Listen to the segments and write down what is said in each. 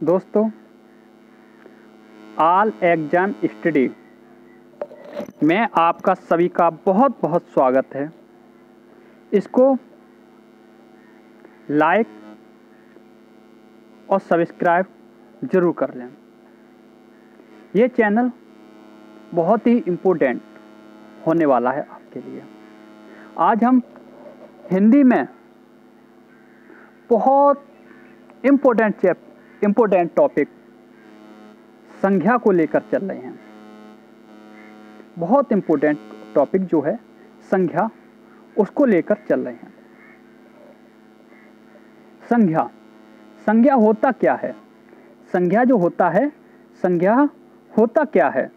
दोस्तों, all Exam study में आपका सभी का बहुत बहुत स्वागत है। इसको लाइक और सब्सक्राइब ज़रूर कर लें। ये चैनल बहुत ही इम्पोर्टेंट होने वाला है आपके लिए। आज हम हिंदी में बहुत इम्पोर्टेंट टॉपिक संज्ञा को लेकर चल रहे हैं। बहुत इम्पोर्टेंट टॉपिक जो है संज्ञा, उसको लेकर चल रहे हैं। संज्ञा होता क्या है? संज्ञा जो होता है, संज्ञा होता क्या है?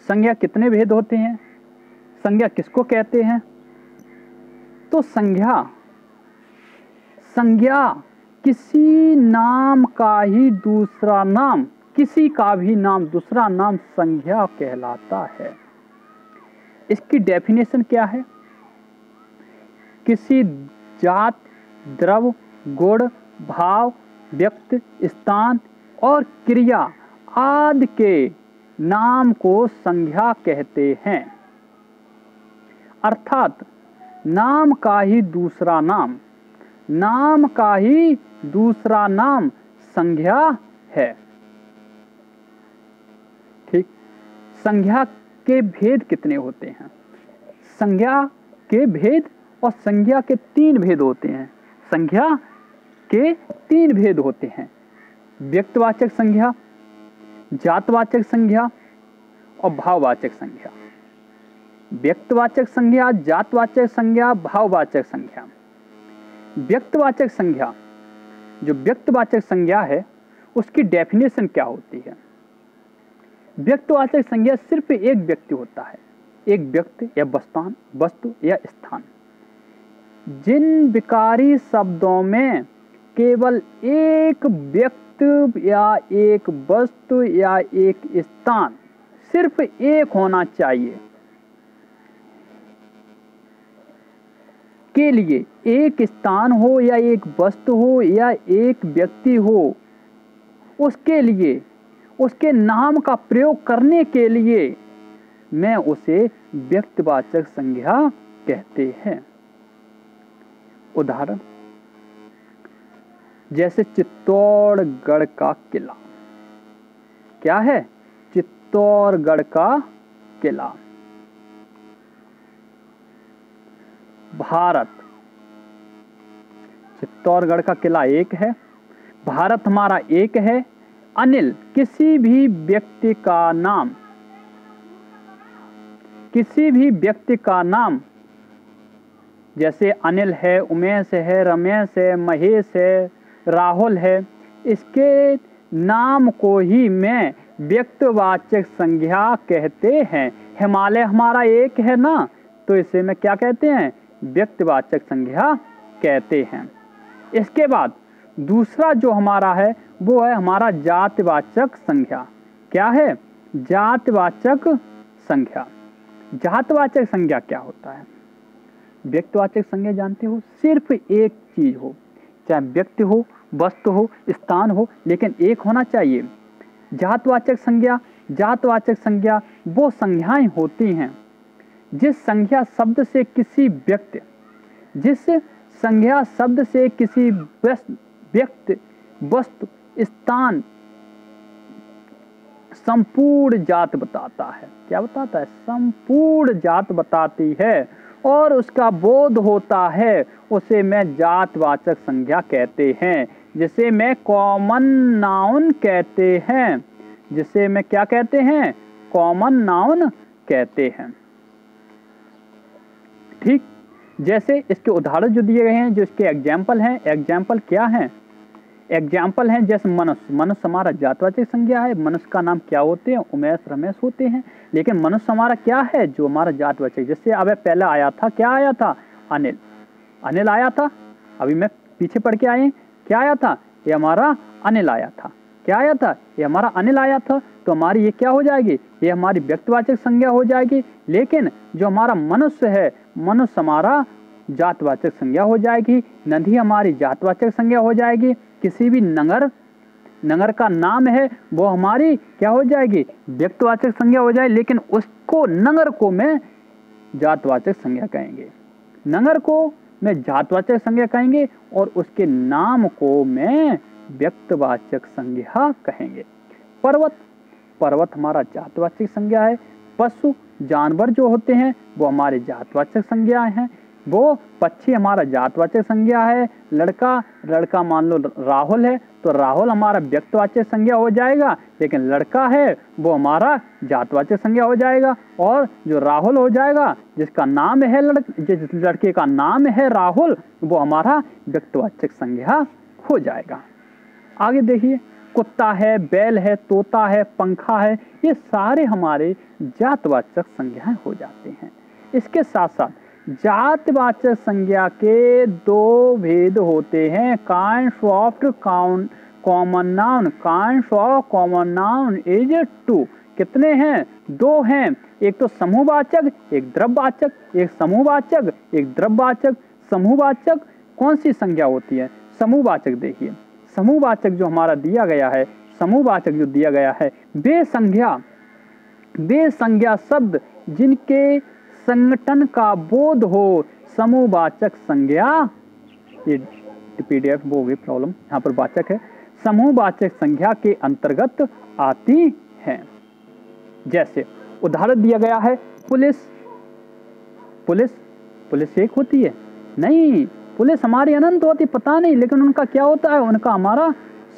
संज्ञा कितने भेद होते हैं? संज्ञा किसको कहते हैं? तो संज्ञा किसी नाम का ही दूसरा नाम, किसी का भी नाम दूसरा नाम संज्ञा कहलाता है। इसकी डेफिनेशन क्या है? किसी जात, द्रव्य, गुण, भाव, व्यक्ति, स्थान और क्रिया आदि के नाम को संज्ञा कहते हैं। अर्थात नाम का ही दूसरा नाम संज्ञा है। ठीक। संज्ञा के भेद कितने होते हैं? संज्ञा के भेद और संज्ञा के 3 भेद होते हैं। संज्ञा के 3 भेद होते हैं: व्यक्तिवाचक संज्ञा, जातवाचक संज्ञा और भाववाचक संज्ञा। व्यक्तिवाचक संज्ञा, जातवाचक संज्ञा, भाववाचक संज्ञा। व्यक्तिवाचक संज्ञा, जो व्यक्तिवाचक संज्ञा है, उसकी डेफिनेशन क्या होती है? व्यक्तिवाचक संज्ञा सिर्फ एक व्यक्ति होता है, एक व्यक्ति या वस्तु या स्थान। जिन विकारी शब्दों में केवल एक व्यक्ति या एक वस्तु या एक स्थान सिर्फ एक होना चाहिए के लिए, एक स्थान हो या एक वस्तु हो या एक व्यक्ति हो, उसके लिए, उसके नाम का प्रयोग करने के लिए मैं उसे व्यक्तिवाचक संज्ञा कहते हैं। उदाहरण जैसे चित्तौड़गढ़ का किला। क्या है? चित्तौड़गढ़ का किला। भारत, चित्तौड़गढ़ का किला एक है, भारत हमारा एक है। अनिल किसी भी व्यक्ति का नाम, जैसे अनिल है, उमेश है, रमेश है, महेश है, राहुल है, इसके नाम को ही मैं व्यक्तिवाचक संज्ञा कहते हैं। हिमालय हमारा एक है ना, तो इसे मैं क्या कहते हैं? व्यक्तिवाचक संज्ञा कहते हैं। इसके बाद दूसरा जो हमारा है वो है हमारा जातवाचक संज्ञा। क्या है? जातवाचक संज्ञा। जातवाचक संज्ञा क्या होता है? व्यक्तिवाचक संज्ञा जानते हो, सिर्फ एक चीज हो, चाहे व्यक्ति हो, वस्तु हो, स्थान हो, लेकिन एक होना चाहिए। जातवाचक संज्ञा वो संज्ञाएं होती हैं जिस संज्ञा शब्द से किसी व्यक्ति, वस्तु, स्थान संपूर्ण जात बताता है। क्या बताता है? संपूर्ण जात बताती है और उसका बोध होता है, उसे मैं जातवाचक संज्ञा कहते हैं। जिसे मैं कॉमन नाउन कहते हैं, जिसे मैं क्या कहते हैं? कॉमन नाउन कहते हैं। ठीक। जैसे इसके उदाहरण जो दिए गए हैं, जो इसके एग्जाम्पल हैं, एग्जाम्पल क्या हैं? एग्जाम्पल हैं जैसे मनुष्य हमारा जातवाचक संज्ञा है। मनुष्य का नाम क्या होते हैं? उमेश, रमेश होते हैं। लेकिन मनुष्य हमारा क्या है जो हमारा जातवाचक? जैसे अब पहले आया था, क्या आया था? अनिल आया था। अभी मैं पीछे पढ़ के आए, क्या आया था? ये हमारा अनिल आया था। क्या आया था? ये हमारा अनिल आया था। तो हमारी ये क्या हो जाएगी? ये हमारी व्यक्तिवाचक संज्ञा हो जाएगी। लेकिन जो हमारा मनुष्य है, मनुष्य हमारा जातवाचक संज्ञा हो जाएगी। नदी हमारी जातवाचक संज्ञा हो जाएगी। किसी भी नगर का नाम है वो हमारी क्या हो जाएगी, व्यक्तिवाचक संज्ञा हो जाए, लेकिन उसको नगर को मैं जातवाचक संज्ञा कहेंगे। नगर को मैं जातवाचक संज्ञा कहेंगे और उसके नाम को मैं व्यक्तिवाचक संज्ञा कहेंगे। पर्वत, पर्वत हमारा जातवाचक संज्ञा है। पशु जानवर जो होते हैं वो हमारे जातवाचक संज्ञा हैं। वो पक्षी हमारा जातवाचक संज्ञा है। लड़का, लड़का मान लो राहुल है तो राहुल हमारा व्यक्तिवाचक संज्ञा हो जाएगा, लेकिन लड़का है वो हमारा जातवाचक संज्ञा हो जाएगा। और जो राहुल हो जाएगा, जिसका नाम है जिस लड़के का नाम है राहुल, वो हमारा व्यक्तिवाचक संज्ञा हो जाएगा। आगे देखिए, कुत्ता है, बैल है, तोता है, पंखा है, ये सारे हमारे जातवाचक संज्ञाएं हो जाते हैं। इसके साथ साथ जातवाचक संज्ञा के दो भेद होते हैं। Kinds of common noun, kinds of common noun is 2। कितने हैं? 2 हैं। एक तो समूहवाचक, एक द्रव्यवाचक। एक समूहवाचक, एक द्रव्यवाचक। समूहवाचक कौन सी संज्ञा होती है? समूहवाचक। देखिए, समूहवाचक जो हमारा दिया गया है, समूहवाचक जो दिया गया है, वे संज्ञा शब्द जिनके संगठन का बोध हो, समूहवाचक संज्ञा, ये पीडीएफ वो होगी प्रॉब्लम, यहाँ पर वाचक है, समूहवाचक संज्ञा के अंतर्गत आती है। जैसे उदाहरण दिया गया है, पुलिस, पुलिस, पुलिस एक होती है? नहीं, पुलिस हमारी अनंत होती, पता नहीं, लेकिन उनका क्या होता है? उनका हमारा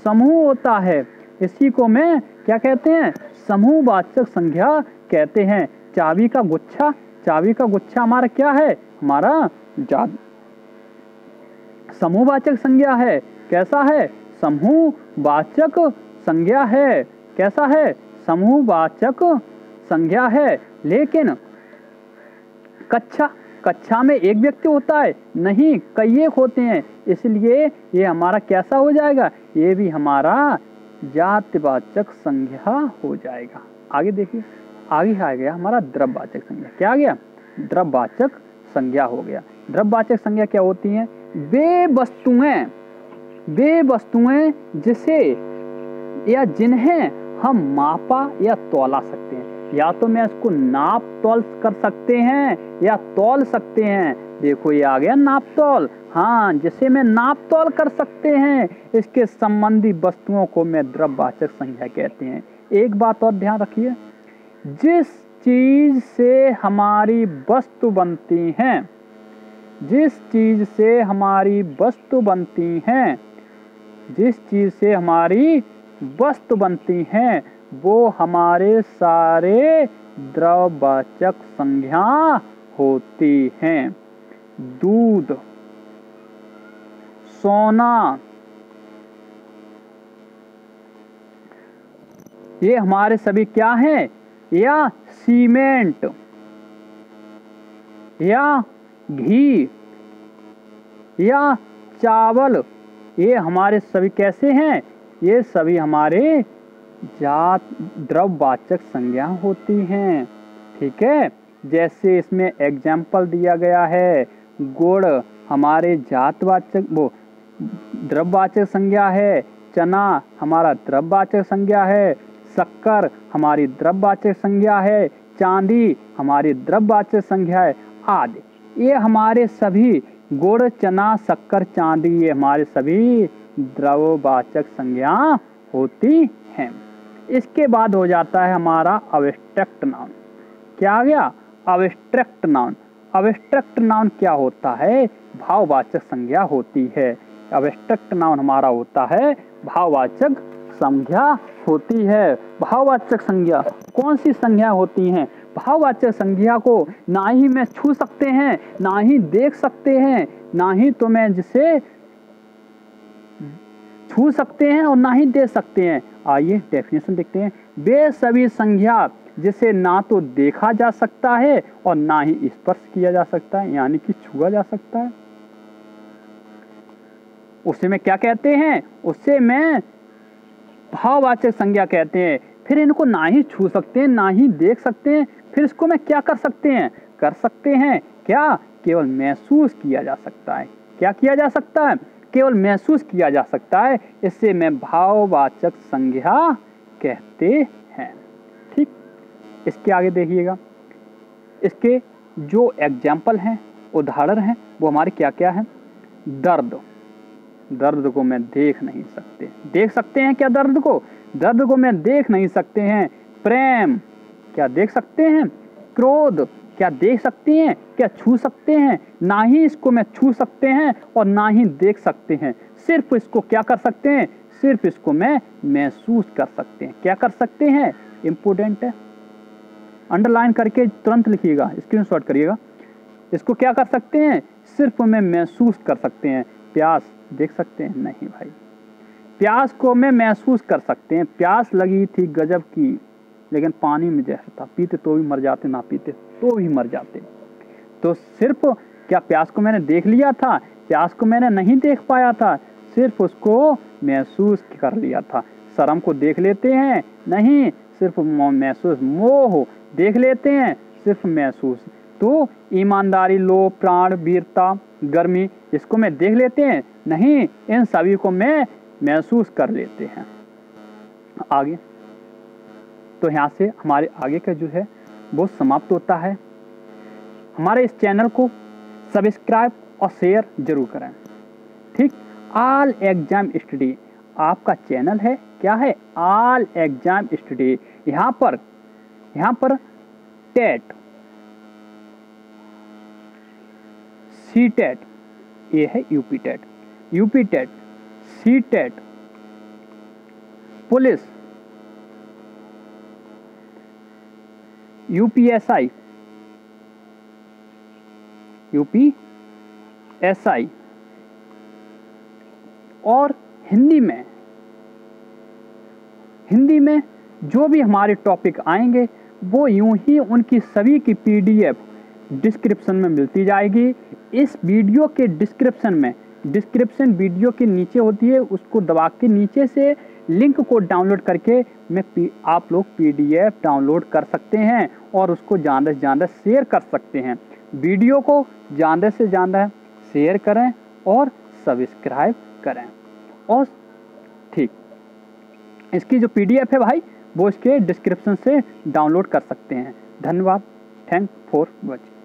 समूह होता है। इसी को मैं क्या कहते हैं? समूहवाचक संज्ञा कहते हैं। चाबी का गुच्छा, चाबी का गुच्छा हमारा क्या है? हमारा समूहवाचक संज्ञा है। कैसा है? समूहवाचक संज्ञा है। कैसा है? समूहवाचक संज्ञा है। लेकिन कक्षा, कक्षा में एक व्यक्ति होता है? नहीं, कई एक होते हैं, इसलिए ये हमारा कैसा हो जाएगा? ये भी हमारा जातवाचक संज्ञा हो जाएगा। आगे देखिए, आगे आ गया हमारा द्रव्यवाचक संज्ञा। क्या आ गया? द्रव्यवाचक संज्ञा हो गया। द्रव्यवाचक संज्ञा क्या होती हैं? वे वस्तुएं जिसे या जिन्हें हम मापा या तौला सकते हैं। या तो मैं इसको नाप तौल कर सकते हैं या तौल सकते हैं। देखो ये आ गया नाप तौल। हाँ, जिसे मैं नाप तौल कर सकते हैं, इसके संबंधी वस्तुओं को मैं द्रव्यवाचक संज्ञा कहते हैं। एक बात और ध्यान रखिए, जिस चीज से हमारी वस्तु बनती हैं, जिस चीज से हमारी वस्तु बनती हैं, जिस चीज से हमारी वस्तु बनती हैं, वो हमारे सारे द्रव्यवाचक संज्ञा होती हैं। दूध, सोना, ये हमारे सभी क्या हैं? या सीमेंट, या घी, या चावल, ये हमारे सभी कैसे हैं? ये सभी हमारे द्रव्यवाचक संज्ञा होती हैं। ठीक है, जैसे इसमें एग्जाम्पल दिया गया है, गुड़ हमारे जातवाचक वो द्रव्यवाचक संज्ञा है, चना हमारा द्रव्यवाचक संज्ञा है, शक्कर हमारी द्रव्यवाचक संज्ञा है, चांदी हमारी द्रव्यवाचक संज्ञा है, आदि। ये हमारे सभी गुड़, चना, शक्कर, चांदी, ये हमारे सभी द्रव्यवाचक संज्ञा होती हैं। इसके बाद हो जाता है हमारा अब्स्ट्रैक्ट नाउन। क्या आ गया? Abstract noun. अब्स्ट्रैक्ट नाउन क्या होता है? भाववाचक संज्ञा होती है। अब्स्ट्रैक्ट नाउन हमारा होता है भाववाचक संज्ञा होती है। भाववाचक संज्ञा कौन सी संज्ञा होती हैं? भाववाचक संज्ञा को ना ही मैं छू सकते हैं, ना ही देख सकते हैं, ना ही तो मैं जिसे छू सकते हैं और ना ही दे सकते हैं। आइए डेफिनेशन देखते हैं। वे सभी संज्ञा जिसे ना तो देखा जा सकता है और ना ही स्पर्श किया जा सकता है, यानी कि छुआ जा सकता है, उसे मैं क्या कहते हैं? उससे मैं भाववाचक संज्ञा कहते हैं। फिर इनको ना ही छू सकते हैं, ना ही देख सकते हैं, फिर इसको मैं क्या कर सकते हैं? कर सकते हैं क्या? केवल महसूस किया जा सकता है। क्या किया जा सकता है? केवल महसूस किया जा सकता है, इससे मैं भाववाचक संज्ञा कहते हैं। ठीक, इसके आगे देखिएगा, इसके जो एग्जाम्पल हैं, उदाहरण हैं, वो हमारे क्या क्या हैं। दर्द, दर्द को मैं देख नहीं सकते, देख सकते हैं क्या दर्द को? दर्द को मैं देख नहीं सकते हैं। प्रेम, क्या देख सकते हैं? क्रोध, क्या देख सकते हैं? क्या छू सकते हैं? ना ही इसको मैं छू सकते हैं और ना ही देख सकते हैं, सिर्फ इसको क्या कर सकते हैं? सिर्फ इसको मैं महसूस कर सकते हैं। क्या कर सकते हैं? इम्पोर्टेंट है, अंडरलाइन करके तुरंत लिखिएगा, स्क्रीनशॉट करिएगा। इसको क्या कर सकते हैं? सिर्फ मैं महसूस कर सकते हैं। प्यास देख सकते हैं? नहीं भाई, प्यास को मैं महसूस कर सकते हैं। प्यास लगी थी गजब की, लेकिन पानी में जहर था, पीते तो भी मर जाते, ना पीते तो भी मर जाते। तो सिर्फ क्या प्यास को मैंने देख लिया था? प्यास को मैंने नहीं देख पाया था, सिर्फ उसको महसूस कर लिया था। शर्म को देख लेते हैं? नहीं, सिर्फ महसूस। मोह देख लेते हैं? सिर्फ महसूस। तो ईमानदारी, लोभ, प्राण, वीरता, गर्मी, इसको मैं देख लेते हैं? नहीं, इन सभी को मैं महसूस कर लेते हैं। आगे तो यहाँ से हमारे आगे का जो है वो समाप्त होता है। हमारे इस चैनल को सब्सक्राइब और शेयर जरूर करें। ठीक, ऑल एग्जाम स्टडी आपका चैनल है। क्या है? All Exam Study. यहाँ पर टेट, सी टेट, ये है UP TET, UP TET, C TET, police, UPSI, UPSI और हिंदी में जो भी हमारे टॉपिक आएंगे वो यूं ही उनकी सभी की पीडीएफ डिस्क्रिप्शन में मिलती जाएगी। इस वीडियो के डिस्क्रिप्शन वीडियो के नीचे होती है, उसको दबा के नीचे से लिंक को डाउनलोड करके आप लोग पीडीएफ डाउनलोड कर सकते हैं और उसको ज़्यादा से ज़्यादा शेयर कर सकते हैं। वीडियो को ज़्यादा से ज़्यादा शेयर करें और सब्सक्राइब करें। और ठीक, इसकी जो पीडीएफ है भाई वो इसके डिस्क्रिप्शन से डाउनलोड कर सकते हैं। धन्यवाद, थैंक फॉर वॉचिंग।